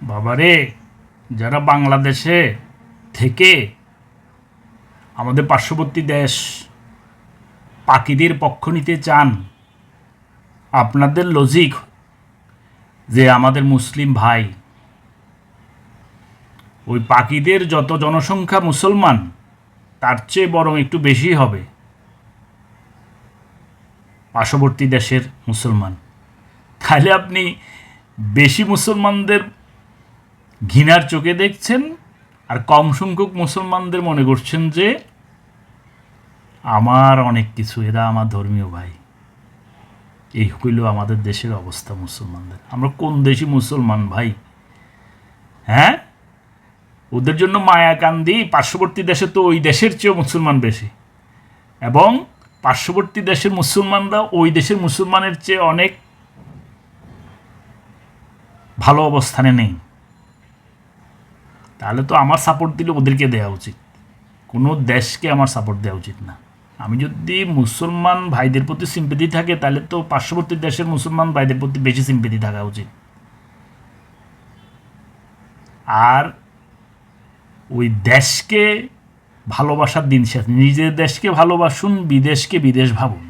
বাবারে, যারা বাংলাদেশে থেকে আমাদের পার্শ্ববর্তী দেশ পাখিদের পক্ষ নিতে চান, আপনাদের লজিক যে আমাদের মুসলিম ভাই, ওই পাখিদের যত জনসংখ্যা মুসলমান তার চেয়ে বরং একটু বেশি হবে পার্শ্ববর্তী দেশের মুসলমান। তাহলে আপনি বেশি মুসলমানদের ঘৃণার চোখে দেখছেন, আর কম সংখ্যক মুসলমানদের মনে করছেন যে আমার অনেক কিছু, এরা আমার ধর্মীয় ভাই। এই হইল আমাদের দেশের অবস্থা মুসলমানদের। আমরা কোন দেশি মুসলমান ভাই? হ্যাঁ, ওদের জন্য মায়া কান্দি। পার্শ্ববর্তী দেশে তো ওই দেশের চেয়েও মুসলমান বেশি, এবং পার্শ্ববর্তী দেশের মুসলমানরা ওই দেশের মুসলমানের চেয়ে অনেক ভালো অবস্থানে নেই। তাহলে তো আমার সাপোর্ট দিলে ওদেরকে দেওয়া উচিত, কোনো দেশকে আমার সাপোর্ট দেওয়া উচিত না। আমি যদি মুসলমান ভাইদের প্রতি সিম্পেথি থাকে, তাহলে তো পার্শ্ববর্তী দেশের মুসলমান ভাইদের প্রতি বেশি সিম্পেথি থাকা উচিত। আর ওই দেশকে ভালোবাসার দিন শেষ। নিজের দেশকে ভালোবাসুন, বিদেশকে বিদেশ ভাবুন।